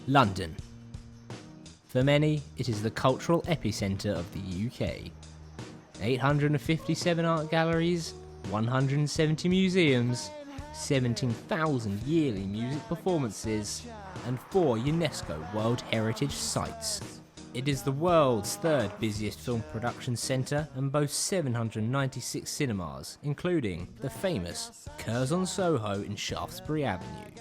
London. For many, it is the cultural epicentre of the UK. 857 art galleries, 170 museums, 17,000 yearly music performances, and 4 UNESCO World Heritage Sites. It is the world's third busiest film production centre and boasts 796 cinemas, including the famous Curzon Soho in Shaftesbury Avenue.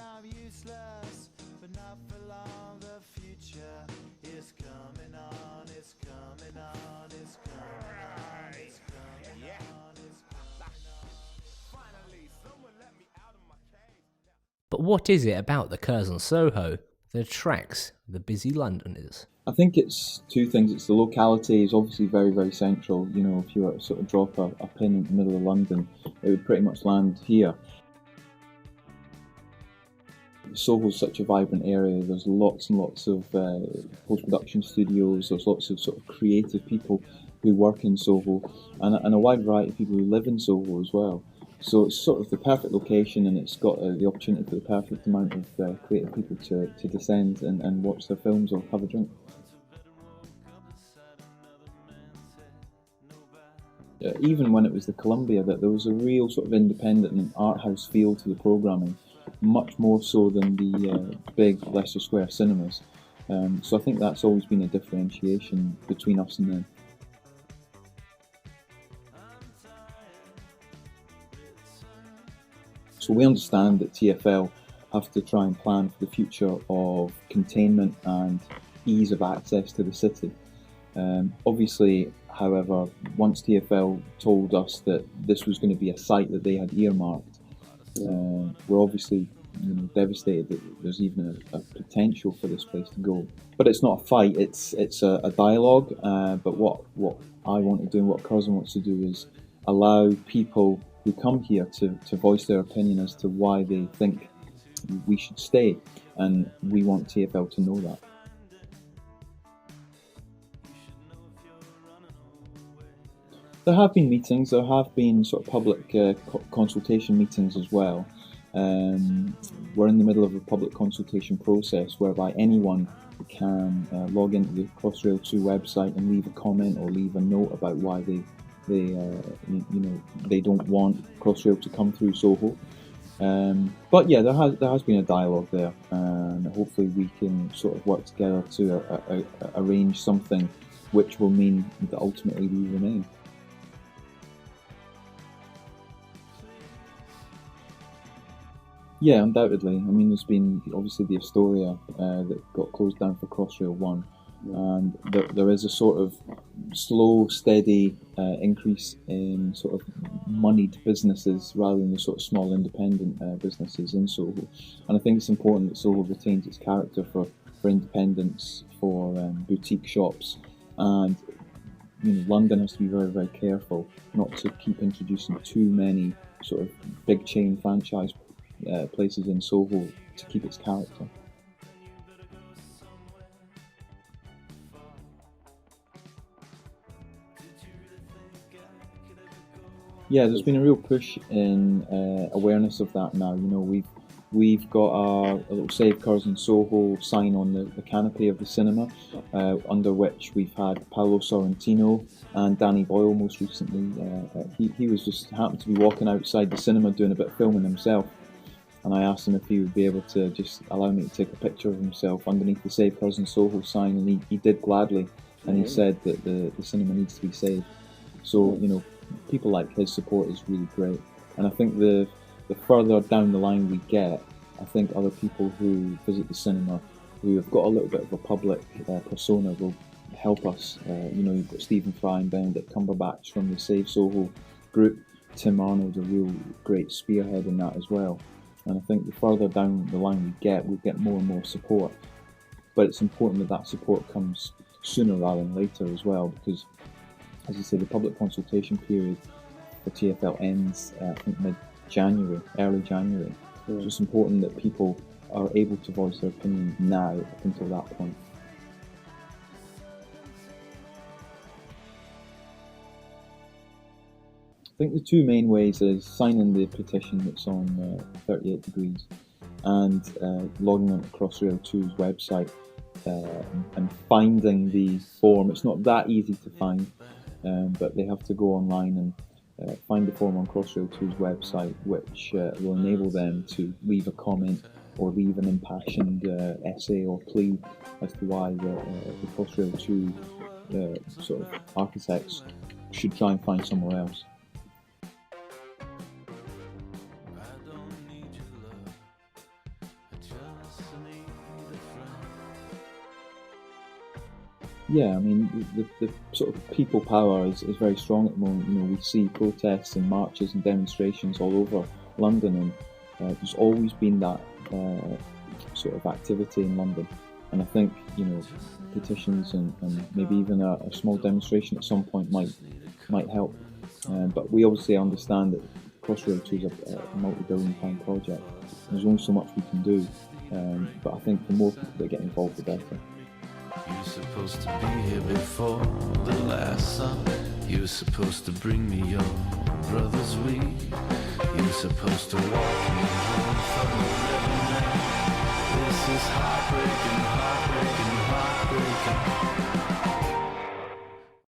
But what is it about the Curzon Soho that attracts the busy Londoners? I think it's two things. It's the locality is obviously very, very central. You know, if you were to sort of drop a pin in the middle of London, it would pretty much land here. Soho's such a vibrant area. There's lots and lots of post-production studios. There's lots of sort of creative people who work in Soho, and a wide variety of people who live in Soho as well. So it's sort of the perfect location, and it's got the opportunity for the perfect amount of creative people to descend and watch their films or have a drink. Even when it was the Columbia, that there was a real sort of independent and art house feel to the programming, much more so than the big Leicester Square cinemas. So I think that's always been a differentiation between us and them. So we understand that TfL have to try and plan for the future of containment and ease of access to the city. Obviously, however, once TfL told us that this was going to be a site that they had earmarked, we're obviously devastated that there's even a potential for this place to go. But it's not a fight, it's a dialogue. But what I want to do and what Curzon wants to do is allow people who come here to voice their opinion as to why they think we should stay, and we want TfL to know that. There have been meetings, there have been sort of public consultation meetings as well. We're in the middle of a public consultation process whereby anyone can log into the Crossrail 2 website and leave a comment or leave a note about why they don't want Crossrail to come through Soho. But yeah, there has been a dialogue there, and hopefully we can sort of work together to arrange something which will mean that ultimately we remain. Yeah, undoubtedly. I mean, there's been obviously the Astoria that got closed down for Crossrail 1, and there is a sort of slow, steady increase in sort of moneyed businesses rather than the sort of small independent businesses in Soho. And I think it's important that Soho retains its character for independence, for boutique shops, and London has to be very, very careful not to keep introducing too many sort of big chain franchise places in Soho to keep its character. Yeah, there's been a real push in awareness of that now. We've got a little Save Curzon Soho sign on the canopy of the cinema, under which we've had Paolo Sorrentino and Danny Boyle most recently. He was just happened to be walking outside the cinema doing a bit of filming himself, and I asked him if he would be able to just allow me to take a picture of himself underneath the Save Curzon Soho sign, and he did gladly, and he said that the cinema needs to be saved. So people like his support is really great, and I think the further down the line we get, I think other people who visit the cinema who have got a little bit of a public persona will help us. You've got Stephen Fry and Benedict Cumberbatch from the Save Soho group. Tim Arnold's a real great spearhead in that as well. And I think the further down the line we get, we'll get more and more support. But it's important that support comes sooner rather than later as well, because, as I say, the public consultation period for TfL ends, I think mid-January, early January. So it's important that people are able to voice their opinion now up until that point. I think the two main ways is signing the petition that's on 38 Degrees, and logging onto Crossrail 2's website and finding the form. It's not that easy to find, but they have to go online and find the form on Crossrail 2's website, which will enable them to leave a comment or leave an impassioned essay or plea as to why the Crossrail 2 sort of architects should try and find somewhere else. Yeah, I mean, the sort of people power is very strong at the moment. You know, we see protests and marches and demonstrations all over London, and there's always been that sort of activity in London. And I think, you know, petitions and maybe even a small demonstration at some point might help. But we obviously understand that Crossrail 2 is a multi-billion-pound project. There's only so much we can do. But I think the more people that get involved, the better. You were supposed to be here before the last sun. You were supposed to bring me your brother's weed. You were supposed to walk me home from the river now. This is heartbreaking, heartbreaking, heartbreaking.